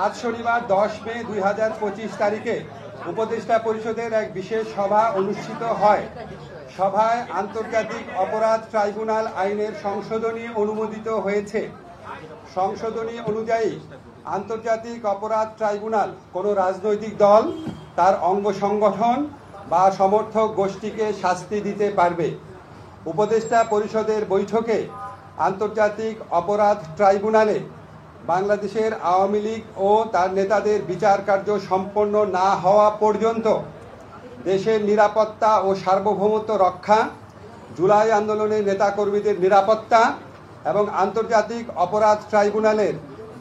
আজ শনিবার 10 মে 2025 তারিখে উপদেষ্টা পরিষদের এক বিশেষ সভা অনুষ্ঠিত হয়। সভায় আন্তর্জাতিক অপরাধ ট্রাইব্যুনাল আইনের সংশোধনী অনুমোদিত হয়েছে। সংশোধনী অনুযায়ী আন্তর্জাতিক অপরাধ ট্রাইব্যুনাল কোনো রাজনৈতিক দল, তার অঙ্গ সংগঠন বা সমর্থক গোষ্ঠীকে শাস্তি দিতে পারবে। উপদেষ্টা পরিষদের বৈঠকে আন্তর্জাতিক অপরাধ ট্রাইব্যুনালে বাংলাদেশের আওয়ামী লীগ ও তার নেতাদের বিচার কার্য সম্পন্ন না হওয়া পর্যন্ত দেশের নিরাপত্তা ও সার্বভৌমত্ব রক্ষা, জুলাই আন্দোলনের নেতাকর্মীদের নিরাপত্তা এবং আন্তর্জাতিক অপরাধ ট্রাইব্যুনালের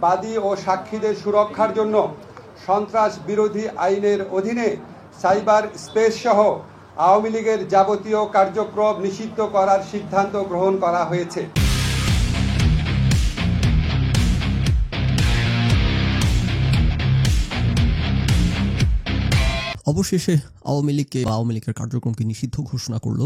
বাদী ও সাক্ষীদের সুরক্ষার জন্য সন্ত্রাস বিরোধী আইনের অধীনে সাইবার স্পেস সহ আওয়ামী লীগের যাবতীয় কার্যক্রম নিষিদ্ধ করার সিদ্ধান্ত গ্রহণ করা হয়েছে। অবশেষে আওয়ামী লীগের কার্যক্রমকে নিষিদ্ধ ঘোষণা করলো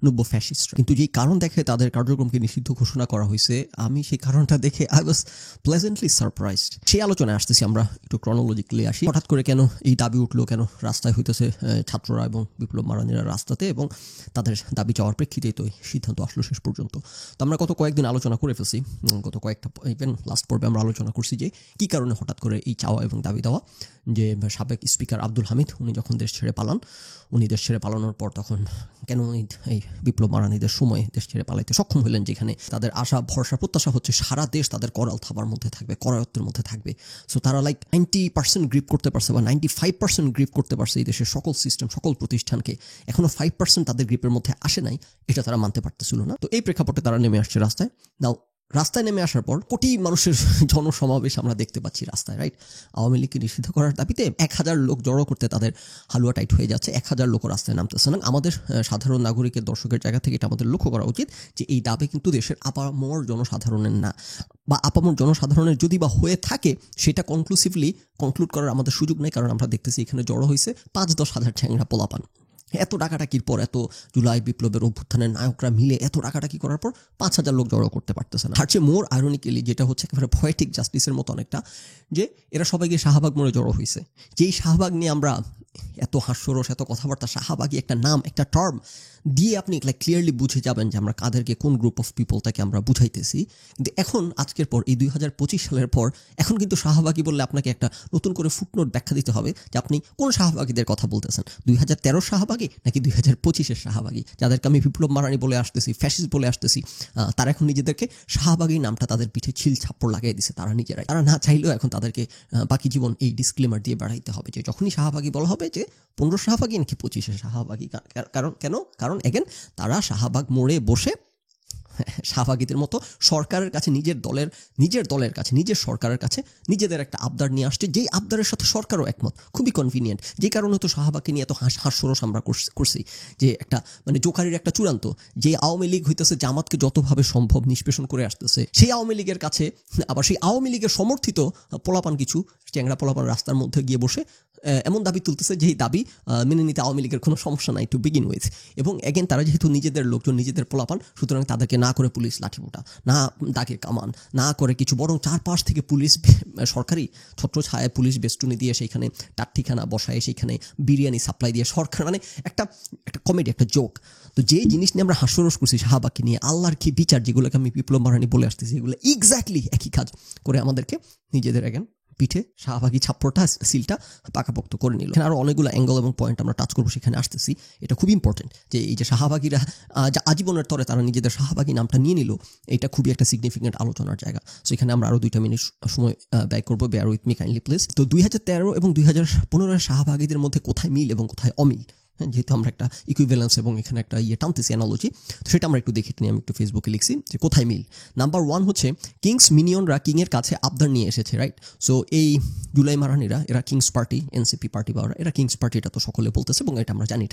নব্য ফ্যাসিস্টরা। কিন্তু যে কারণ দেখে তাদের কার্যক্রমকে নিষিদ্ধ ঘোষণা করা হয়েছে, আমি সেই কারণটা দেখে আই ওয়াজ প্লেজেন্টলি সারপ্রাইজড। সেই আলোচনায় আসতেছি, আমরা একটু ক্রনোলজিক্যালি আসি। হঠাৎ করে কেন এই দাবি উঠলো, কেন রাস্তায় হইতেছে ছাত্ররা এবং বিপ্লব মারানিরা রাস্তাতে, এবং তাদের দাবি চাওয়ার প্রেক্ষিতেই তো সিদ্ধান্ত আসলো শেষ পর্যন্ত। তো আমরা গত কয়েকদিন আলোচনা করে ফেলছি, গত কয়েকটা ইভেন লাস্ট পর্বে আমরা আলোচনা করছি যে কী কারণে হঠাৎ করে এই চাওয়া এবং দাবি দেওয়া। যে সাবেক স্পিকার আব্দুল হামিদ, উনি যখন দেশ ছেড়ে পালান, উনি দেশ ছেড়ে পালানোর পর তখন কেন এই বিপ্লব মারানিদের সময় দেশ ছেড়ে পালাইতে সক্ষম হলেন, যেখানে তাদের আশা ভরসা প্রত্যাশা হচ্ছে সারা দেশ তাদের করাল থাবার মধ্যে থাকবে, করায়ত্তের মধ্যে থাকবে। সো তারা 90% গ্রিপ করতে পারছে বা 95% গ্রিপ করতে পারছে এই দেশের সকল সিস্টেম, সকল প্রতিষ্ঠানকে। এখনো 5% তাদের গ্রিপের মধ্যে আসে নাই, এটা তারা মানতে পারতেছিল না। তো এই প্রেক্ষাপটে তারা নেমে আসছে রাস্তায়। নাও রাস্তায় নেমে আসার পর কোটি মানুষের জনসমাবেশ আমরা দেখতে পাচ্ছি রাস্তায়, রাইট? আওয়ামী লীগকে নিষিদ্ধ করার দাবিতে 1000 লোক জড়ো করতে তাদের হালুয়া টাইট হয়ে যাচ্ছে, 1000 লোক রাস্তায় নামতেছে না। আমাদের সাধারণ নাগরিকের, দর্শকের জায়গা থেকে এটা আমাদের লক্ষ্য করা উচিত যে এই দাবি কিন্তু দেশের আপামর জনসাধারণের না, বা আপামর জনসাধারণের যদি বা হয়ে থাকে সেটা কনক্লুড করার আমাদের সুযোগ নেই। কারণ আমরা দেখতেছি এখানে জড়ো হয়েছে 5-10 হাজার চ্যাংরা পোলাপান। এত ডাকাটাকির পর, এত জুলাই বিপ্লবের অভ্যুত্থানের নায়করা মিলে এত ডাকাটাকি করার পর 5000 লোক জড়ো করতে পারতেছে না। তার চেয়ে মোর আইরনিক্যালি যেটা হচ্ছে একেবারে পয়েটিক জাস্টিসের মতো অনেকটা, যে এরা সবাই গিয়ে শাহবাগ মোড়ে জড়ো হয়েছে। যেই শাহবাগ নিয়ে আমরা এত হাস্যরস, এত কথাবার্তা, শাহবাগী একটা নাম, একটা টার্ম দিয়ে আপনি ক্লিয়ারলি বুঝে যাবেন যে আমরা কাদেরকে, কোন গ্রুপ অফ পিপল তাকে আমরা বুঝাইতেছি। কিন্তু এখন আজকের পর, এই 2025 সালের পর, এখন কিন্তু শাহবাগী বললে আপনাকে একটা নতুন করে ফুটনোট ব্যাখ্যা দিতে হবে যে আপনি কোন শাহবাগীদের কথা বলতেছেন। 2013 শাহবাগী নাকি 2025-এর শাহবাগী, যাদেরকে আমি বিপ্লব মারানি বলে আসতেছি, ফ্যাসিস্ট বলে আসতেছি, তারা এখন নিজেদেরকে শাহবাগী নামটা তাদের পিঠে ছিল ছাপ্পড় লাগিয়ে দিছে তারা নিজেরাই। তারা না চাইলেও এখন তাদেরকে বাকি জীবন এই ডিসক্লেমার দিয়ে বেড়াইতে হবে যে যখনই শাহবাগী বলা হবে যে 15 শাহবাগী নাকি 25-এর শাহবাগী। কারণ এগেন তারা শাহবাগ মোড়ে বসে শাহবাগীদের মতো সরকারের কাছে, নিজের দলের কাছে, নিজের সরকারের কাছে নিজেদের একটা আবদার নিয়ে আসছে, যেই আবদারের সাথে সরকারও একমত। খুবই কনভিনিয়েন্ট। যে কারণে তো শাহবাগকে নিয়ে এত হাস্যরস আমরা করছি, যে একটা জোকারির একটা চূড়ান্ত, যে আওয়ামী লীগ হইতেছে জামাতকে যতভাবে সম্ভব নিষ্পেষণ করে আসতেছে, সেই আওয়ামী লীগের কাছে আবার সেই আওয়ামী লীগের সমর্থিত পোলাপান, কিছু চ্যাংরা পোলাপান রাস্তার মধ্যে গিয়ে বসে এমন দাবি তুলতেছে যেই দাবি মেনে নিতে আওয়ামী লীগের কোনো সমস্যা নাই টু বিগিন উইথ। এবং এগেন তারা যেহেতু নিজেদের লোকজন, নিজেদের পোলাপান, সুতরাং তাদেরকে না করে পুলিশ লাঠিমোটা, না দাগে কামান, না করে কিছু, বরং চারপাশ থেকে পুলিশ, সরকারি ছত্র ছায়ায় পুলিশ বেষ্টনী দিয়ে সেইখানে টাট্টিখানা বসায়, সেইখানে বিরিয়ানি সাপ্লাই দিয়ে সরকার, একটা কমেডি, একটা জোক। তো যে জিনিস নিয়ে আমরা হাস্যরস করছি শাহবাগকে নিয়ে, আল্লাহর কি বিচার, যেগুলোকে আমি বিপ্লব মারানি বলে আসতেছি, এগুলো এক্স্যাক্টলি একই কাজ করে আমাদেরকে নিজেদের এগেন পিঠে শাহবাগী ছাপ্পড়টা, সিলটা পাকাপোক্ত করে নিল। এখানে আরও অনেকগুলো অ্যাঙ্গেল এবং পয়েন্ট আমরা টাচ করবো, সেখানে আসতেছি। এটা খুবই ইম্পর্টেন্ট যে এই যে শাহবাগীরা আজীবনের তরে তারা নিজেদের শাহবাগী নামটা নিয়ে নিল, এটা খুবই একটা সিগনিফিকেন্ট আলোচনার জায়গা। সো এখানে আমরা আরও 2 মিনিট সময় ব্যয় করবো, bear with me kindly please. তো 2013 এবং 2015 শাহবাগীদের মধ্যে কোথায় মিল এবং কোথায় অমিল, যেহেতু আমরা একটা ইকুইভ্যালেন্স এবং এখানে একটা টানতেছি অ্যানালজি, তো সেটা আমরা একটু দেখে নিই। আমি একটু ফেসবুকে লিখছি যে কোথায় মিল। নাম্বার 1 হচ্ছে কিংস মিনিয়নরা কিংয়ের কাছে আবদার নিয়ে এসেছে, রাইট? সো এই জুলাই মারানিরা, এরা কিংস পার্টি, এনসিপি পার্টি বা এরা কিংস পার্টি, এটা তো সকলে বলতেছে এবং এটা আমরা জানি।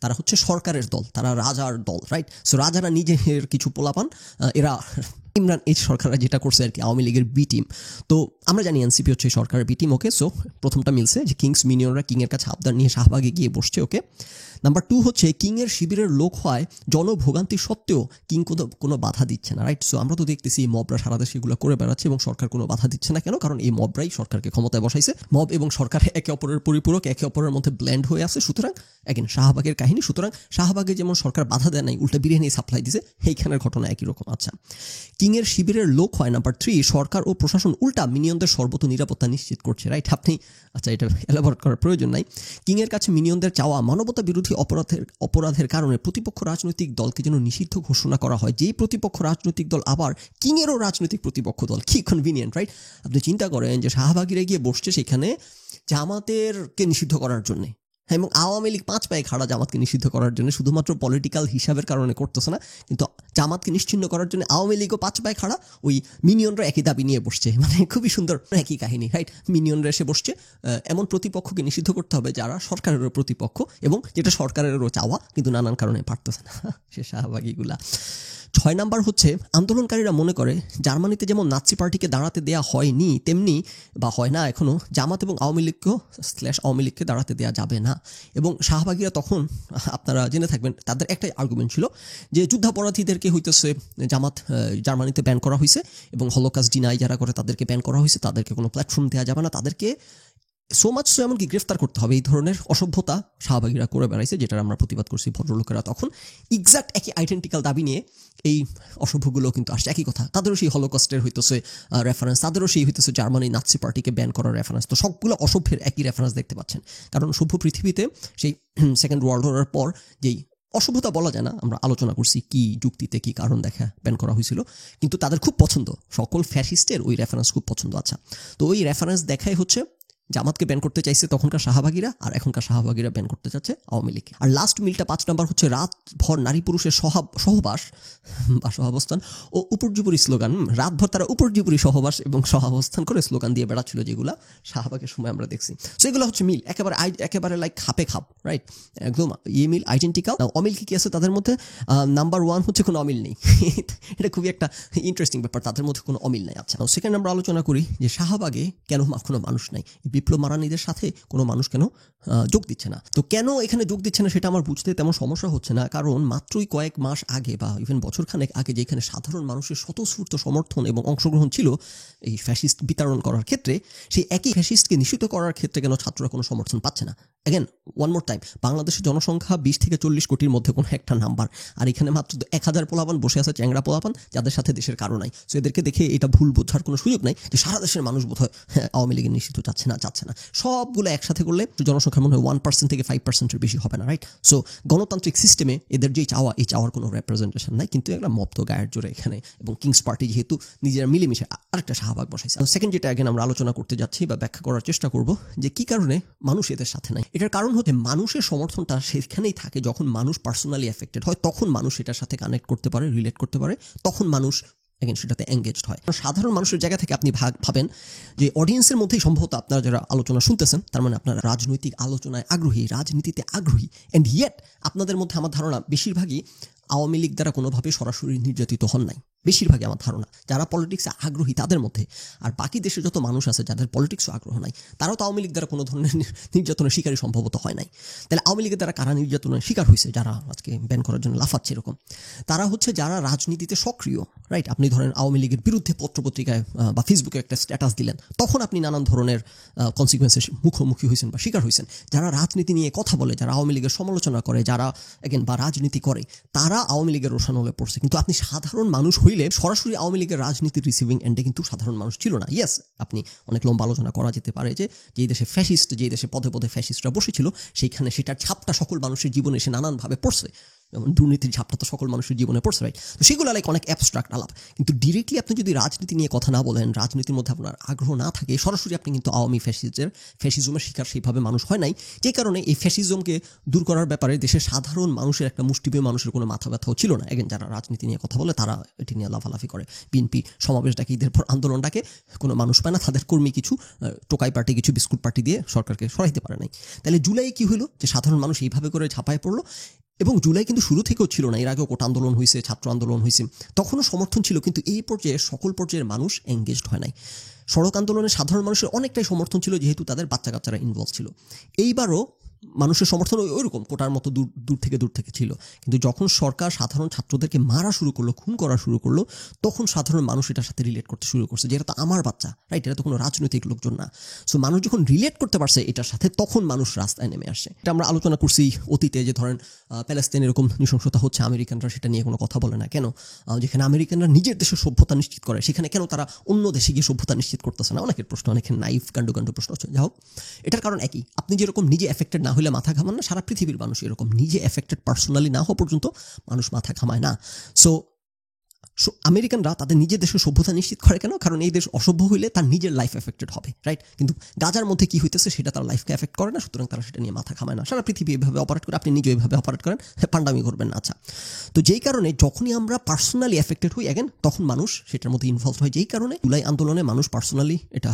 তারা হচ্ছে সরকারের দল, তারা রাজার দল, রাইট? সো রাজারা নিজের কিছু পোলাপান, এরা ইমরান এই সরকাররা যেটা করছে আর কি, আওয়ামী লীগের বি টিম। তো আমরা জানি এনসিপি হচ্ছে সরকারের বি টিম। ওকে, সো প্রথমটা মিলছে যে কিংস মিনিয়নরা কিংয়ের কাছে আবদার নিয়ে শাহবাগে গিয়ে বসছে। ওকে, নাম্বার 2 হচ্ছে কিংয়ের শিবিরের লোক হয় জনভোগান্তি সত্ত্বেও কিং কোনো বাধা দিচ্ছে না, রাইট? সো আমরা তো দেখতেছি মবরা সারা দেশে এগুলো করে বেড়াচ্ছে এবং সরকার কোনো বাধা দিচ্ছে না। কেন? কারণ এই মবরাই সরকারকে ক্ষমতায় বসাইছে। মব এবং সরকার একে অপরের পরিপূরক, একে অপরের মধ্যে ব্লেন্ড হয়ে আছে। সুতরাং এগেন শাহবাগের কাহিনী, সুতরাং শাহবাগে যেমন সরকার বাধা দেয় নাই, উল্টা বিরিয়ানি সাপ্লাই দিছে, এইখানের ঘটনা একই রকম। আচ্ছা, কিংয়ের শিবিরের লোক হয় নাম্বার 3 সরকার ও প্রশাসন উল্টা মিনিয়নদের সর্বত নিরাপত্তা নিশ্চিত করছে, রাইট? আপনি আচ্ছা এটা এলাবোরেট করার প্রয়োজন নাই। কিংয়ের কাছে মিনিয়নদের চাওয়া মানবতা বিরোধী অপরাধের কারণে প্রতিপক্ষ রাজনৈতিক দলকে যেন নিষিদ্ধ ঘোষণা করা হয়, যেই প্রতিপক্ষ রাজনৈতিক দল আবার কিংয়েরও রাজনৈতিক প্রতিপক্ষ দল। কি কনভিনিয়েন্ট, রাইট? আপনি চিন্তা করেন যে শাহবাগীরা গিয়ে বসছে সেখানে জামাতেরকে নিষিদ্ধ করার জন্য, এবং আওয়ামী লীগ 5 পায়ে খাড়া জামাতকে নিষিদ্ধ করার জন্য, শুধুমাত্র পলিটিক্যাল হিসাবের কারণে করতেছে না, কিন্তু জামাতকে নিশ্চিহ্ন করার জন্য আওয়ামী লীগও 5 পায়ে খাড়া, ওই মিনিয়নরা একই দাবি নিয়ে বসছে। মানে খুবই সুন্দর একই কাহিনী, রাইট? মিনিয়নরা এসে বসছে, এমন প্রতিপক্ষকে নিষিদ্ধ করতে হবে যারা সরকারেরও প্রতিপক্ষ এবং যেটা সরকারেরও চাওয়া, কিন্তু নানান কারণে পারতেছে না সে শাহবাগীগুলা। 6 নাম্বার হচ্ছে আন্দোলনকারীরা মনে করে জার্মানিতে যেমন নাৎসি পার্টিকে দাঁড়াতে দেয়া হয়নি, তেমনি বা হয় না এখনও জামাত এবং আওয়ামী লীগকে দাঁড়াতে দেওয়া যাবে না। এবং শাহবাগীরা তখন, আপনারা জেনে থাকবেন, তাদের একটাই আর্গুমেন্ট ছিল যে যুদ্ধাপরাধীদেরকে হইতেছে জার্মানিতে ব্যান করা হয়েছে এবং হলোকাস্ট ডিনাই যারা করে তাদেরকে ব্যান করা হয়েছে, তাদেরকে কোনো প্ল্যাটফর্ম দেওয়া যাবে না, তাদেরকে সো মাচ সো এমনকি গ্রেফতার করতে হবে। এই ধরনের অসভ্যতা শাহবাগীরা করে বেড়াইছে, যেটার আমরা প্রতিবাদ করছি। ভদ্রলোকেরা তখন এক্সাক্ট একই আইডেন্টিক্যাল দাবি নিয়ে এই অসভ্যগুলো কিন্তু আসছে, একই কথা। তাদেরও সেই হলোকস্টের হইতেছে রেফারেন্স, তাদেরও সেই হইতেছে জার্মানি নাৎসি পার্টিকে ব্যান করার রেফারেন্স। তো সবগুলো অসভ্যের একই রেফারেন্স দেখতে পাচ্ছেন, কারণ সভ্য পৃথিবীতে সেই সেকেন্ড ওয়ার্ল্ড ওয়ারের পর যেই অসভ্যতা বলা যায় না, আমরা আলোচনা করছি কি যুক্তিতে কি কারণ দেখা ব্যান করা হয়েছিল, কিন্তু তাদের খুব পছন্দ, সকল ফ্যাসিস্টের ওই রেফারেন্স খুব পছন্দ। আচ্ছা, তো ওই রেফারেন্স দেখাই হচ্ছে জামাতকে ব্যান করতে চাইছে তখনকার শাহবাগীরা, আর এখনকার শাহবাগীরা ব্যান করতে চাচ্ছে আওয়ামী লীগ। আর লাস্ট মিলটা 5 নাম্বার হচ্ছে রাতভর নারী পুরুষের সহবাস বা সহাবস্থান ও উপর্যুপরি স্লোগান। রাতভর তারা উপর্যুপরি সহবাস এবং সহাবস্থান করে স্লোগান দিয়ে বেড়াচ্ছিল, যেগুলা শাহবাগের সময় আমরা দেখছি। তো এগুলো হচ্ছে মিল, একেবারে লাইক খাপে খাপ, রাইট? একদম এই মিল আইডেন্টিক্যাল। অমিল কি আছে তাদের মধ্যে? নাম্বার 1 হচ্ছে কোনো অমিল নেই। এটা খুবই একটা ইন্টারেস্টিং ব্যাপার, তাদের মধ্যে কোনো অমিল নাই। আচ্ছা, সেকেন্ড আমরা আলোচনা করি যে শাহবাগে কেন কোনো মানুষ নাই, বিপ্লব মারানিদের সাথে কোনো মানুষ কেন যোগ দিচ্ছে না। তো কেন এখানে যোগ দিচ্ছে না সেটা আমার বুঝতে তেমন সমস্যা হচ্ছে না, কারণ মাত্রই কয়েক মাস আগে বা ইভেন বছরখানেক আগে যেখানে সাধারণ মানুষের স্বতঃস্ফূর্ত সমর্থন এবং অংশগ্রহণ ছিল এই ফ্যাসিস্ট বিতরণ করার ক্ষেত্রে, সেই একই ফ্যাসিস্টকে নিষিদ্ধ করার ক্ষেত্রে কেন ছাত্ররা কোনো সমর্থন পাচ্ছে না? অ্যাগেন ওয়ান মোর টাইম, বাংলাদেশের জনসংখ্যা 20 থেকে 40 কোটির মধ্যে কোনো একটা নাম্বার, আর এখানে মাত্র 1000 পোলাপান বসে আছে, চ্যাংরা পোলাপান, যাদের সাথে দেশের কারো নাই। সো এদেরকে দেখে এটা ভুল বোঝার কোনো সুযোগ নাই যে সারা দেশের মানুষ বোধহয় আওয়ামী লীগের নিষিদ্ধ চাচ্ছে না। সবগুলো একসাথে করলে জনসংখ্যা মনে হয় 1% থেকে 5%-এর বেশি হবে না, রাইট? সো গণতান্ত্রিক সিস্টেমে এদের যে চাওয়া, এই চাওয়ার কোনো রেপ্রেজেন্টেশন নাই, কিন্তু একটা মব তো গায়ের জোরে এখানে, এবং কিংস পার্টি যেহেতু নিজেরা মিলেমিশে আরেকটা শাহবাগ বসাইছে। সেকেন্ড যেটা এখন আমরা আলোচনা করতে যাচ্ছি বা ব্যাখ্যা করার চেষ্টা করব যে কি কারণে মানুষ এদের সাথে নাই। এটার কারণ হচ্ছে মানুষের সমর্থনটা সেখানেই থাকে যখন মানুষ পার্সোনালি এফেক্টেড হয়, তখন মানুষ এটার সাথে কানেক্ট করতে পারে, রিলেট করতে পারে, তখন মানুষ সেটাতে এঙ্গেজড হয়। সাধারণ মানুষের জায়গা থেকে আপনি ভাবেন যে অডিয়েন্সের মধ্যেই সম্ভবত আপনারা যারা আলোচনা শুনতেছেন, তার মানে আপনারা রাজনৈতিক আলোচনায় আগ্রহী, রাজনীতিতে আগ্রহী, অ্যান্ড ইয়েট আপনাদের মধ্যে আমার ধারণা বেশিরভাগই আওয়ামী লীগ দ্বারা কোনোভাবে সরাসরি নির্যাতিত হন নাই। বেশিরভাগই আমার ধারণা যারা পলিটিক্সে আগ্রহী তাদের মধ্যে, আর বাকি দেশে যত মানুষ আছে যাদের পলিটিক্সও আগ্রহ নাই, তারাও তো আওয়ামী লীগ দ্বারা কোনো ধরনের নির্যাতনের শিকারই সম্ভবত হয় নাই। তাহলে আওয়ামী লীগের দ্বারা কারা নির্যাতনের শিকার হয়েছে, যারা আজকে ব্যান করার জন্য লাফাচ্ছে এরকম, তারা হচ্ছে যারা রাজনীতিতে সক্রিয়, রাইট? আপনি ধরেন আওয়ামী লীগের বিরুদ্ধে পত্রপত্রিকায় বা ফেসবুকে একটা স্ট্যাটাস দিলেন, তখন আপনি নানান ধরনের কনসিকুয়েন্সের মুখোমুখি হয়েছেন বা শিকার হয়েছেন। যারা রাজনীতি নিয়ে কথা বলে, যারা আওয়ামী লীগের সমালোচনা করে, যারা বা রাজনীতি করে, তারা আওয়ামী লীগের রোষানলে পড়ছে। কিন্তু আপনি সাধারণ মানুষ হইলে সরাসরি আওয়ামী লীগের রাজনীতির রিসিভিং এন্ডে কিন্তু সাধারণ মানুষ ছিল না। ইয়েস, আপনি অনেক লম্বা আলোচনা করা যেতে পারে যে যেই দেশে ফ্যাসিস্ট, যেই দেশে পদে পদে ফ্যাসিস্টরা বসেছিল, সেইখানে সেটার ছাপটা সকল মানুষের জীবনে এসে নানানভাবে পড়ছে। যেমন দুর্নীতির ছাপটা তো সকল মানুষের জীবনে পড়ছে, রাইট? তো সেগুলো লাইক অনেক অ্যাবস্ট্রাক্ট আলাপ, কিন্তু ডিরেক্টলি আপনি যদি রাজনীতি নিয়ে কথা না বলেন, রাজনীতির মধ্যে আপনার আগ্রহ না থাকে, সরাসরি আপনি কিন্তু আওয়ামী ফ্যাসিজমের শিকার সেইভাবে মানুষ হয় নাই। যে কারণে এই ফ্যাসিজমকে দূর করার ব্যাপারে দেশের সাধারণ মানুষের একটা মুষ্টিমেয় মানুষের কোনো মাথা ব্যথাও ছিল না। এগেন যারা রাজনীতি নিয়ে কথা বলে তারা এটি নিয়ে লাফালাফি করে, বিএনপি সমাবেশ ডাকে, ঈদের পর আন্দোলন ডাকে, কোনো মানুষ পায় না, তাদের কর্মী কিছু টোকাই পার্টি, কিছু বিস্কুট পার্টি দিয়ে সরকারকে সরাইতে পারে নাই। তাহলে জুলাই কি হলো যে সাধারণ মানুষ এইভাবে করে ঝাঁপায় পড়লো। এবং জুলাই কিন্তু শুরু থেকেও ছিল না, এর আগেও কোটা আন্দোলন হয়েছে, ছাত্র আন্দোলন হয়েছে, তখনও সমর্থন ছিল, কিন্তু এই পর্যায়ে সকল পর্যায়ের মানুষ এঙ্গেজড হয় নাই। সড়ক আন্দোলনে সাধারণ মানুষের অনেকটাই সমর্থন ছিল, যেহেতু তাদের বাচ্চা কাচ্চারা ইনভলভ ছিল। এইবারও মানুষের সমর্থন ওইরকম কোটার মতো দূর থেকে ছিল, কিন্তু যখন সরকার সাধারণ ছাত্রদেরকে মারা শুরু করলো, খুন করা শুরু করলো, তখন সাধারণ মানুষ এটার সাথে রিলেট করতে শুরু করছে যে এটা তো আমার বাচ্চা, রাইট? এটা তো কোনো রাজনৈতিক লোকজন না। সো মানুষ যখন রিলেট করতে পারছে এটার সাথে, তখন মানুষ রাস্তায় নেমে আসে। এটা আমরা আলোচনা করছি অতীতে, যে ধরেন প্যালেস্তাইনে এরকম নৃশংসতা হচ্ছে, আমেরিকানরা সেটা নিয়ে কোনো কথা বলে না কেন? যেখানে আমেরিকানরা নিজের দেশের সভ্যতা নিশ্চিত করে, সেখানে কেন তারা অন্য দেশে গিয়ে সভ্যতা নিশ্চিত করতেছে না? অনেকের প্রশ্ন, অনেকের নাইফ কাণ্ড প্রশ্ন হচ্ছে। যাই হোক, এটার কারণ একই। আপনি যেরকম নিজে এফেক্টেড না হলে মাথা ঘামান না, সারা পৃথিবীর মানুষ এরকম নিজে এফেক্টেড পার্সোনালি না হওয়া পর্যন্ত মানুষ মাথা ঘামায় না। সো আমেরিকানরা তাদের নিজের দেশের সভ্যতা নিশ্চিত করে কেন? কারণ এই দেশ অসভ্য হইলে তার নিজের লাইফ এফেক্টেড হবে, রাইট? কিন্তু গাজার মধ্যে কি হইতেছে সেটা তার লাইফকে এফেক্ট করে না, সুতরাং তারা সেটা নিয়ে মাথা ঘামায় না। সারা পৃথিবী এভাবে অপারেট করে, আপনি নিজে এভাবে অপারেট করেন, পান্ডামি করবেন না। আচ্ছা, তো যেই কারণে যখনই আমরা পার্সোনালি এফেক্টেড হই অ্যাগেন, তখন মানুষ সেটার মধ্যে ইনভলভ হয়। যেই কারণে জুলাই আন্দোলনে মানুষ পার্সোনালি এটা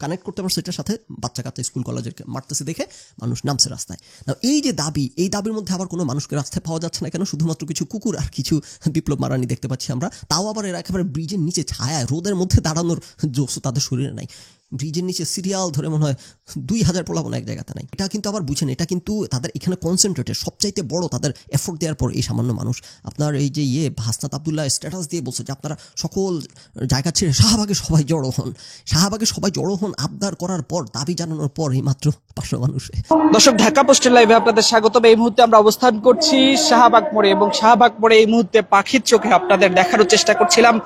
কানেক্ট করতে পারছে এটার সাথে, বাচ্চা কাচ্চা স্কুল কলেজের মারতেছে দেখে মানুষ নামছে রাস্তায়। না, এই যে দাবি, এই দাবির মধ্যে আবার কোনো মানুষকে রাস্তায় পাওয়া যাচ্ছে না কেন? শুধুমাত্র কিছু কুকুর আর কিছু বিপ্লব মারানি দেখতে পাচ্ছি আমরা, তাও আবার এরা একেবারে ব্রিজের নিচে ছায়ায় রোদের মধ্যে দাঁড়ানোর জোশ তাদের শরীরে নাই। ব্রিজের নিচে সিরিয়াল ধরে মনে হয় 2000 পোলাপন এক জায়গাতে নাই। এটা কিন্তু আবার বুঝেন, এটা কিন্তু তাদের এখানে কনসেন্ট্রেটেড সবচাইতে বড় তাদের এফোর্ট দেওয়ার পর এই সামান্য মানুষ। আপনার এই যে হাসনাত আবদুল্লাহ স্ট্যাটাস দিয়ে বলছে যে আপনারা সকল জায়গা ছেড়ে শাহবাগে সবাই জড়ো হন, শাহবাগে সবাই জড়ো হন আবদার করার পর, দাবি জানানোর পর এই মাত্র 500 মানুষ। দর্শক, ঢাকা পোস্টের লাইভে আপনাদের স্বাগতম। এই মুহূর্তে আমরা অবস্থান করছি শাহবাগ মোড়ে, এবং শাহবাগ মোড়ে এই মুহূর্তে পাখির চোখে আপনাদের দেখানোর চেষ্টা করছিলাম।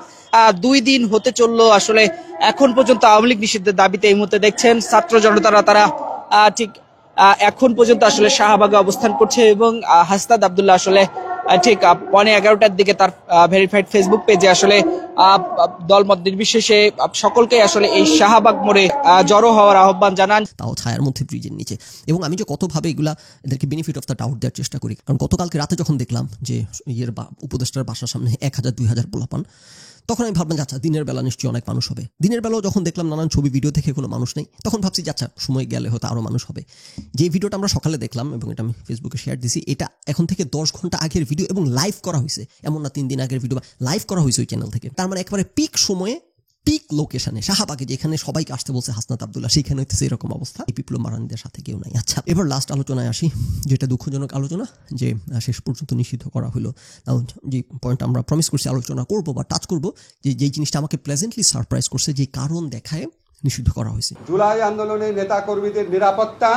2 দিন হতে চললো আসলে এখন পর্যন্ত আওয়ামী লীগ নিষিদ্ধের দাবিতে এই মুহূর্তে দেখছেন ছাত্র জনতারা তারা ঠিক এখন পর্যন্ত আসলে শাহবাগে অবস্থান করছে, এবং হাসনাত আবদুল্লাহ আসলে ঠিক 11:15টার দিকে তার ভেরিফাইড ফেসবুক পেজে আসলে দলমত নির্বিশেষে সকলকে আসলে এই শাহবাগ মোড়ে জড়ো হওয়ার আহ্বান জানান, তাও ছায়ার মধ্যে ব্রিজের নিচে। এবং আমি যে কতভাবে এগুলা এদেরকে বেনিফিট অফ দ্য ডাউট দেওয়ার চেষ্টা করি, কারণ গতকালকে রাতে যখন দেখলাম যে উপদেষ্টার বাসার সামনে 1000-2000 পোলাপান, তখন আমি ভাবলাম যে আচ্ছা দিনের বেলা নিশ্চয়ই অনেক মানুষ হবে। দিনের বেলাও যখন দেখলাম নানান ছবি ভিডিও দেখে কোনো মানুষ নেই, তখন ভাবছি যে আচ্ছা সময় গেলে হয়তো আরও মানুষ হবে। যে ভিডিওটা আমরা সকালে দেখলাম এবং এটা আমি ফেসবুকে শেয়ার দিছি, এটা এখন থেকে 10 ঘন্টা আগের ভিডিও এবং লাইভ করা হয়েছে, এমন না 3 দিন আগের ভিডিও, লাইভ করা হয়েছে ওই চ্যানেল থেকে। তার মানে একেবারে পিক সময়ে, পিক লোকেশনে, শাহবাগে যেখানে সবাইকে আসতে বলছে হাসনাত আবদুল্লাহ, সেখানে হইতেছে এরকম অবস্থা। এই বিপ্লব মারানিদের সাথে কেউ নাই। আচ্ছা, এবার লাস্ট আলোচনায় আসি, যেটা দুঃখজনক আলোচনা, যে শেষ পর্যন্ত নিষিদ্ধ করা হলো। যে পয়েন্ট আমরা প্রমিস করছি আলোচনা করবো বা টাচ করবো, যে জিনিসটা আমাকে প্লেজেন্টলি সারপ্রাইজ করছে, যে কারণ দেখায় নিষিদ্ধ করা হয়েছে। জুলাই আন্দোলনের নেতাকর্মীদের নিরাপত্তা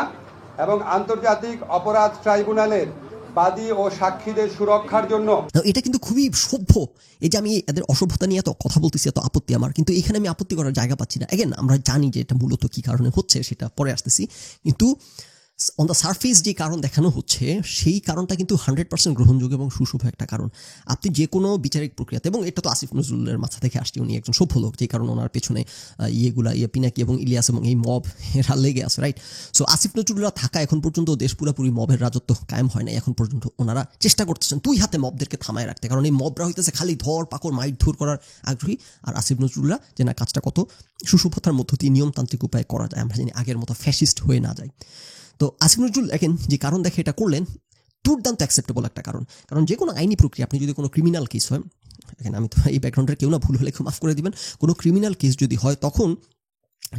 এবং আন্তর্জাতিক অপরাধ ট্রাইব্যুনালের বাদী ও সাক্ষীদের সুরক্ষার জন্য। এটা কিন্তু খুবই সভ্য। এই যে আমি এদের অসভ্যতা নিয়ে এত কথা বলতেছি, এত আপত্তি আমার, কিন্তু এখানে আমি আপত্তি করার জায়গা পাচ্ছি না। এগেন আমরা জানি যে এটা মূলত কি কারণে হচ্ছে, সেটা পরে আসতেছি, কিন্তু অন দ্য সারফেস যে কারণ দেখানো হচ্ছে, সেই কারণটা কিন্তু 100% গ্রহণযোগ্য এবং সুশুভ একটা কারণ। আপনি যে কোনো বিচারিক প্রক্রিয়াতে, এবং এটা তো আসিফ নজরুলের মাথা থেকে আসছে, উনি একজন সভ্য লোক, যে কারণে ওনার পেছনে পিনাকি এবং ইলিয়াস এবং এই মব এরা লেগে আছে, রাইট? সো আসিফ নজরুলরা থাকা এখন পর্যন্ত দেশ পুরোপুরি মবের রাজত্ব কায়েম হয় না। এখন পর্যন্ত ওনারা চেষ্টা করতেছেন 2 হাতে মবদেরকে থামায় রাখতে, কারণ এই মবরা হইতেছে খালি ধর পাকড় মাইট ধর করার আগ্রহী। আর আসিফ নজরুলরা যে না, কাজটা কত সুসুভতার মধ্য দিয়ে নিয়মতান্ত্রিক উপায়ে করা যায়, আমরা জানি আগের মতো ফ্যাসিস্ট হয়ে না যায়। তো আসিফ নজরুল এখন যে কারণ দেখে এটা করলেন, দুর্দান্ত অ্যাকসেপ্টেবল একটা কারণ। কারণ যে কোনো আইনি প্রক্রিয়া, আপনি যদি কোনো ক্রিমিনাল কেস হয়, এখানে আমি তো এই ব্যাকগ্রাউন্ডের কেউ না, ভুল হলে মাফ করে দিবেন, কোনো ক্রিমিনাল কেস যদি হয়, তখন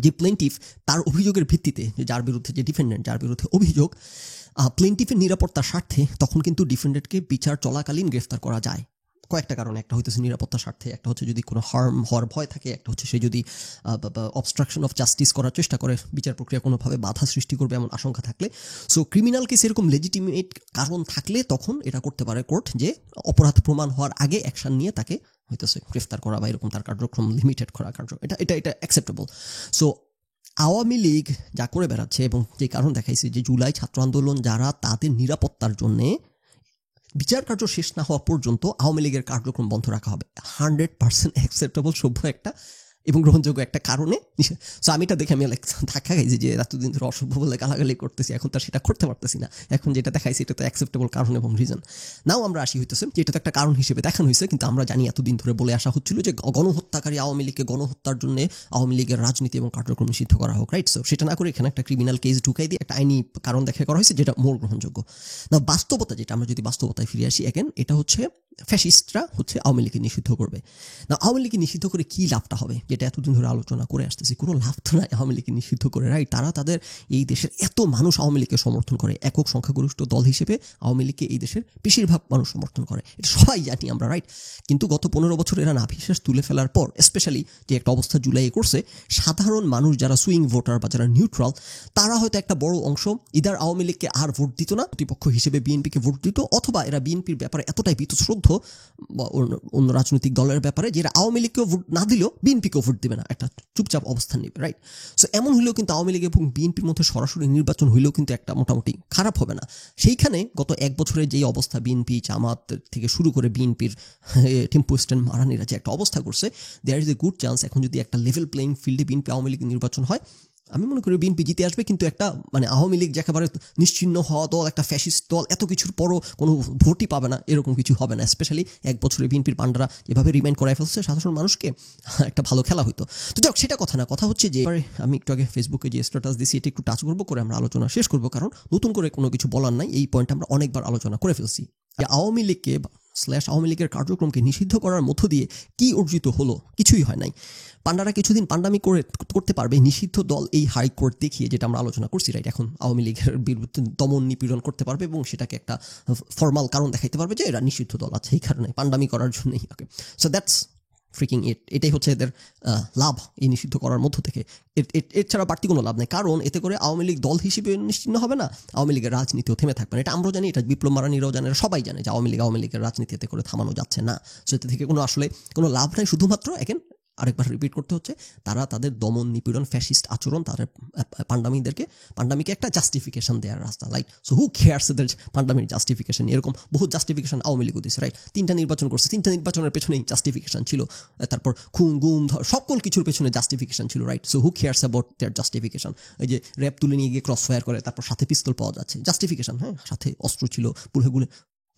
যে প্লেন্টিফ তার অভিযোগের ভিত্তিতে, যার বিরুদ্ধে, যে ডিফেন্ডেন্ট যার বিরুদ্ধে অভিযোগ, প্লেন্টিফের নিরাপত্তার স্বার্থে তখন কিন্তু ডিফেন্ডেন্টকে বিচার চলাকালীন গ্রেফতার করা যায়। কয়েকটা কারণ, একটা হইতেছে নিরাপত্তার স্বার্থে, একটা হচ্ছে যদি কোনো হার্ম হওয়ার ভয় থাকে, একটা হচ্ছে সে যদি অবস্ট্রাকশন অফ জাস্টিস করার চেষ্টা করে, বিচার প্রক্রিয়া কোনোভাবে বাধা সৃষ্টি করবে এমন আশঙ্কা থাকলে। সো ক্রিমিনাল কেস এরকম লেজিটিমেট কারণ থাকলে তখন এটা করতে পারে কোর্ট, যে অপরাধ প্রমাণ হওয়ার আগে অ্যাকশন নিয়ে তাকে হইতেছে গ্রেফতার করা বা এরকম তার কার্যক্রম লিমিটেড করা এটা অ্যাকসেপ্টেবল। সো আওয়ামী লীগ যা করে বেড়াচ্ছে, এবং যে কারণ দেখাইছে যে জুলাই ছাত্র আন্দোলন যারা, তাদের নিরাপত্তার জন্যে বিচার কার্য শেষ না হওয়া পর্যন্ত আওয়ামী লীগের কার্যক্রম বন্ধ রাখা হবে, 100% অ্যাকসেপ্টেবল, সভ্য একটা এবং গ্রহণযোগ্য একটা কারণে। সো আমি এটা দেখে আমি ধাক্কা খাইছি যে এতদিন ধরে অসভ্য বলে গালাগালি করতেছি, এখন তার সেটা করতে পারতেছি না। এখন যেটা দেখাইছি এটা তো অ্যাকসেপ্টেবল কারণ এবং রিজন। নাও আমরা আসি হইতেছে যে এটা তো একটা কারণ হিসেবে দেখানো হয়েছে, কিন্তু আমরা জানি এতদিন ধরে বলে আসা হচ্ছিল যে গণহত্যাকারী আওয়ামী লীগকে গণহত্যার জন্য আওয়ামী লীগের রাজনীতি এবং কার্যক্রম নিষিদ্ধ করা হোক, রাইট? সো সেটা না করে এখানে একটা ক্রিমিনাল কেস ঢুকাই দিয়ে একটা আইনি কারণ দেখা করা হয়েছে, যেটা মোর গ্রহণযোগ্য না। বাস্তবতা যেটা, আমরা যদি বাস্তবতায় ফিরে আসি, এগেন এটা হচ্ছে ফ্যাসিস্টরা হচ্ছে আওয়ামী লীগকে নিষিদ্ধ করবে না। আওয়ামী লীগকে নিষিদ্ধ করে কি লাভটা হবে? যেটা এতদিন ধরে আলোচনা করে আসতেছি, কোনো লাভ তো নাই আওয়ামী লীগকে নিষিদ্ধ করে, রাইট? তারা তাদের এই দেশের এত মানুষ আওয়ামী লীগকে সমর্থন করে, একক সংখ্যাগরিষ্ঠ দল হিসেবে আওয়ামী লীগকে এই দেশের বেশিরভাগ মানুষ সমর্থন করে, এটা সবাই জানি আমরা, রাইট? কিন্তু গত 15 বছর এরা নাভিশ্বাস তুলে ফেলার পর, স্পেশালি যে একটা অবস্থা জুলাইয়ে করছে, সাধারণ মানুষ যারা সুইং ভোটার বা যারা নিউট্রাল, তারা হয়তো একটা বড় অংশ ইদার আওয়ামী লীগকে আর ভোট দিত না, প্রতিপক্ষ হিসেবে বিএনপিকে ভোট দিত, অথবা এরা বিএনপির ব্যাপারে এতটাই বীতশ্রদ্ধ বা অন্য রাজনৈতিক দলের ব্যাপারে যে এরা আওয়ামী লীগকেও ভোট না দিলেও বিএনপিকেও ভোট দেবে না, একটা চুপচাপ অবস্থান নেবে, রাইট? সো এমন হলেও কিন্তু আওয়ামী লীগ এবং বিএনপির মধ্যে সরাসরি নির্বাচন হইলেও কিন্তু একটা মোটামুটি খারাপ হবে না। সেইখানে গত 1 বছরের যেই অবস্থা বিএনপি জামাত থেকে শুরু করে বিএনপির টেম্পো স্ট্যান্ড মারানিরা যে একটা অবস্থা করছে, there is a good chance এখন যদি একটা লেভেল প্লেইং ফিল্ডে বিএনপি আওয়ামী লীগ নির্বাচন হয়, আমি মনে করি বিএনপি জিতে আসবে। কিন্তু একটা মানে আওয়ামী লীগ একেবারে নিশ্চিহ্ন হওয়া দল, একটা ফ্যাসিস্ট দল, এত কিছুর পরও কোনো ভোটই পাবে না, এরকম কিছু হবে না। স্পেশালি 1 বছরে বিএনপির পান্ডারা যেভাবে রিমাইন্ড করায় ফেলছে সাধারণ মানুষকে, একটা ভালো খেলা হইতো। তো যাক, সেটা কথা না, কথা হচ্ছে যে আমি একটু আগে ফেসবুকে যে স্ট্যাটাস দিয়েছি এটা একটু টাচ করবো, করে আমরা আলোচনা শেষ করবো, কারণ নতুন করে কোনো কিছু বলার নাই, এই পয়েন্ট আমরা অনেকবার আলোচনা করে ফেলছি। আওয়ামী লীগকে আওয়ামী লীগের কার্যক্রমকে নিষিদ্ধ করার মধ্য দিয়ে কি অর্জিত হলো? কিছুই হয় নাই। পান্ডারা কিছুদিন পান্ডামি করতে পারবে, নিষিদ্ধ দল এই হাইকোর্ট দেখিয়ে, যেটা আমরা আলোচনা করছি, রাইট? এখন আওয়ামী লীগের বিরুদ্ধে দমন নিপীড়ন করতে পারবে এবং সেটাকে একটা ফর্মাল কারণ দেখাইতে পারবে যে এরা নিষিদ্ধ দল আছে, এই কারণে পান্ডামি করার জন্যই। ওকে, সো দ্যাটস ফ্রিকিং এটাই হচ্ছে এদের লাভ এই নিষিদ্ধ করার মধ্য থেকে। এর ছাড়া বাড়তি কোনো লাভ নেই, কারণ এতে করে আওয়ামী লীগ দল হিসেবে নিশ্চিহ্ন হবে না, আওয়ামী লীগের রাজনীতিও থেমে থাকবে না। এটা আমরাও জানি, এটা বিপ্লব মারানিরাও জানে, সবাই জানে যে আওয়ামী লীগের রাজনীতি এতে করে থামানো যাচ্ছে না। সো এতে থেকে আসলে কোনো লাভ নাই, শুধুমাত্র আরেকবার রিপিট করতে হচ্ছে, তারা তাদের দমন নিপীড়ন ফ্যাসিস্ট আচরণ, তাদের পান্ডামিকে একটা জাস্টিফিকেশন দেওয়ার রাস্তা, রাইট? সো হু কেয়ারস এদের পান্ডামির জাস্টিফিকেশন? এরকম বহু জাস্টিফিকেশন আওয়ামী লীগও দিচ্ছে, রাইট? 3টা নির্বাচন করছে, 3টা নির্বাচনের পেছনেই জাস্টিফিকেশন ছিল, তারপর খুন গুম সকল কিছুর পেছনে জাস্টিফিকেশন ছিল, right? So who cares about their justification? এই যে র্যাব তুলে নিয়ে গিয়ে ক্রস ফায়ার করে, তারপর সাথে পিস্তল পাওয়া যাচ্ছে, জাস্টিফিকেশন, হ্যাঁ, সাথে অস্ত্র ছিল, পুলেগুলো।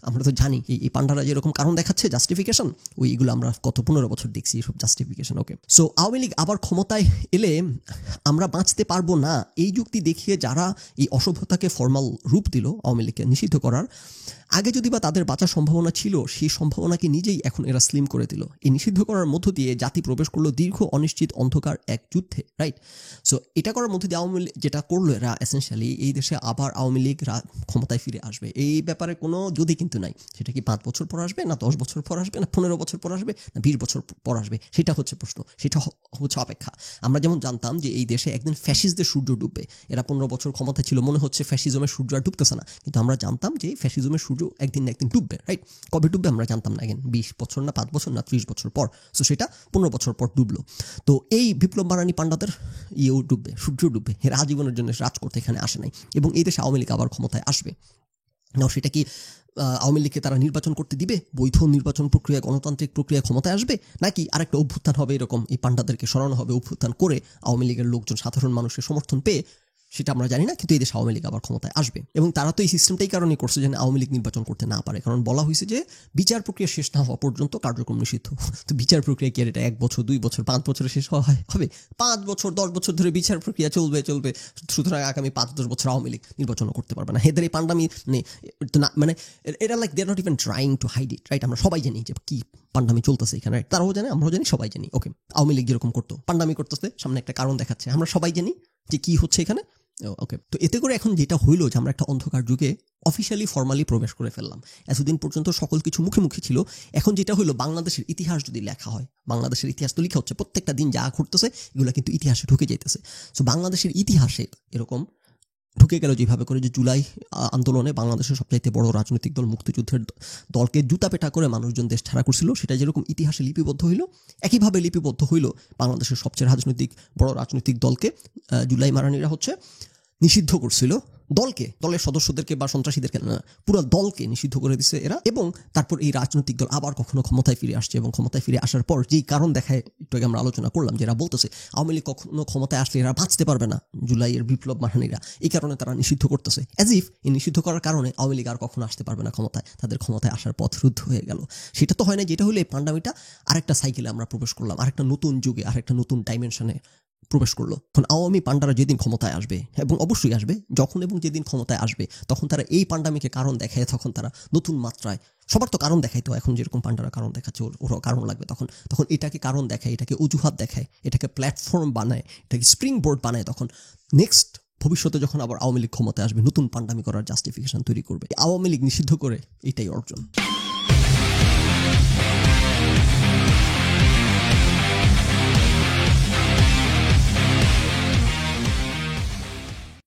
আমরা তো জানি এই পান্ডারা যেরকম কারণ দেখাচ্ছে জাস্টিফিকেশন, ওইগুলো আমরা গত 15 বছর দেখছি এইসব জাস্টিফিকেশন। ওকে, সো আওয়ামী লীগ আবার ক্ষমতায় এলে আমরা বাঁচতে পারবো না, এই যুক্তি দেখিয়ে যারা এই অসভ্যতাকে ফর্মাল রূপ দিল আওয়ামী লীগকে নিষিদ্ধ করার, আগে যদি বা তাদের বাঁচার সম্ভাবনা ছিল, সেই সম্ভাবনাকে নিজেই এখন এরা স্লিম করে দিল। এই নিষিদ্ধ করার মধ্য দিয়ে জাতি প্রবেশ করলো দীর্ঘ অনিশ্চিত অন্ধকার এক যুদ্ধে, রাইট? সো এটা করার মধ্য দিয়ে আওয়ামী লীগ যেটা করলো, এরা এসেনশিয়ালি এই দেশে আবার আওয়ামী লীগ ক্ষমতায় ফিরে আসবে, এই ব্যাপারে কোনো যদি কিন্তু নাই। সেটা কি 5 বছর পর আসবে, না 10 বছর পর আসবে, না 15 বছর পর আসবে, না 20 বছর পর আসবে, সেটা হচ্ছে প্রশ্ন, সেটা হচ্ছে অপেক্ষা। আমরা যেমন জানতাম যে এই দেশে একদিন ফ্যাসিস্টদের সূর্য ডুববে, এরা 15 বছর ক্ষমতায় ছিল, মনে হচ্ছে ফ্যাসিজমের সূর্য আর ডুবতেছে না, কিন্তু আমরা জানতাম যে ফ্যাসিজমের সূর্য একদিন না একদিন ডুববে, রাইট? কবে ডুববে আমরা জানতাম না, 20 বছর না 5 বছর না 30 বছর পর। সো সেটা 15 বছর পর ডুবলো। তো এই বিপ্লব মারানি পান্ডাদের ডুববে, সূর্য ডুববে, এরা আজীবনের জন্য রাজ করতে এখানে আসে নাই, এবং এই দেশে আওয়ামী লীগ আবার ক্ষমতায় আসবে। না, সেটা কি আওয়ামী লীগকে তারা নির্বাচন করতে দিবে, বৈধ নির্বাচন প্রক্রিয়া, গণতান্ত্রিক প্রক্রিয়া ক্ষমতায় আসবে, নাকি আরেকটা অভ্যুত্থান হবে, এরকম এই পান্ডাদেরকে সরানো হবে, অভ্যুত্থান করে আওয়ামী লীগের লোকজন সাধারণ মানুষের সমর্থন পেয়ে, সেটা আমরা জানি না, কিন্তু এই দেশে আওয়ামী লীগ আবার ক্ষমতায় আসবে। এবং তারা তো এই সিস্টেমটাই কারণে করছে যেন আওয়ামী লীগ নির্বাচন করতে না পারে, কারণ বলা হয়েছে যে বিচার প্রক্রিয়া শেষ না হওয়া পর্যন্ত কার্যক্রম নিষিদ্ধ। তো বিচার প্রক্রিয়া কি এটা 1 বছর 2 বছর 5 বছরে শেষ হবে? 5 বছর 10 বছর ধরে বিচার প্রক্রিয়া চলবে, সুতরাং আগামী 5-10 বছর আওয়ামী লীগ নির্বাচনও করতে পারবে না। এদের এই পান্ডামি মানে এটা like they are not even trying to hide it, right? আমরা সবাই জানি যে কি পান্ডামি চলতেছে এখানে, তারাও জানে, আমরাও জানি, সবাই জানি। ওকে, আওয়ামী লীগ যেরকম করতো, পান্ডামি করতেছে, সামনে একটা কারণ দেখাচ্ছে, আমরা সবাই জানি যে কি হচ্ছে এখানে। ওকে, তো এতে করে এখন যেটা হইলো যে আমরা একটা অন্ধকার যুগে অফিসিয়ালি ফর্মালি প্রবেশ করে ফেললাম। এতদিন পর্যন্ত সকল কিছু মুখে ছিল, এখন যেটা হইলো বাংলাদেশের ইতিহাস যদি লেখা হয়, বাংলাদেশের ইতিহাস তো লেখা হচ্ছে, প্রত্যেকটা দিন যা ঘটতেছে এগুলো কিন্তু ইতিহাসে ঢুকে যাইতেছে। সো বাংলাদেশের ইতিহাসে এরকম ঢুকে গেল যেভাবে করে যে জুলাই আন্দোলনে বাংলাদেশের সবচাইতে বড় রাজনৈতিক দল মুক্তিযুদ্ধের দলকে জুতা পেটা করে মানুষজন দেশ ছাড়া করছিল, সেটা যেরকম ইতিহাসে লিপিবদ্ধ হইল, একইভাবে লিপিবদ্ধ হইল বাংলাদেশের সবচেয়ে বড় রাজনৈতিক দলকে জুলাই মারানিরা নিষিদ্ধ করছিল, দলের সদস্যদেরকে বা সন্ত্রাসীদেরকে না, পুরো দলকে নিষিদ্ধ করে দিছে এরা। এবং তারপর এই রাজনৈতিক দল আবার কখনো ক্ষমতায় ফিরে আসছে, এবং ক্ষমতায় ফিরে আসার পর যেই কারণ দেখায়, একটু আগে আমরা আলোচনা করলাম, যে এরা বলতেছে আওয়ামী লীগ কখনো ক্ষমতায় আসলে এরা বাঁচতে পারবে না, জুলাইয়ের বিপ্লব মারানিরা, এই কারণে তারা নিষিদ্ধ করতেছে, অ্যাজ ইফ এই নিষিদ্ধ করার কারণে আওয়ামী লীগ আর কখনো আসতে পারবে না ক্ষমতায়, তাদের ক্ষমতায় আসার পথ রুদ্ধ হয়ে গেল। সেটা তো হয় না, যেটা হলে এই পান্ডামিটা আরেকটা সাইকেলে আমরা প্রবেশ করলাম, আরেকটা নতুন যুগে, আরেকটা নতুন ডাইমেনশনে প্রবেশ করলো। এখন আওয়ামী পান্ডারা যেদিন ক্ষমতায় আসবে, এবং অবশ্যই আসবে, যখন এবং যেদিন ক্ষমতায় আসবে, তখন তারা এই পান্ডামিকে কারণ দেখায়, তখন তারা নতুন মাত্রায় সবার তো কারণ দেখায়, তো এখন যেরকম পান্ডারা কারণ দেখাচ্ছে ওরাও কারণ লাগবে, তখন তখন এটাকে কারণ দেখায়, এটাকে অজুহাত দেখায়, এটাকে প্ল্যাটফর্ম বানায়, এটাকে স্প্রিং বোর্ড বানায়, তখন নেক্সট ভবিষ্যতে যখন আবার আওয়ামী লীগ ক্ষমতায় আসবে নতুন পান্ডামি করার জাস্টিফিকেশন তৈরি করবে। আওয়ামী লীগ নিষিদ্ধ করে এটাই অর্জন।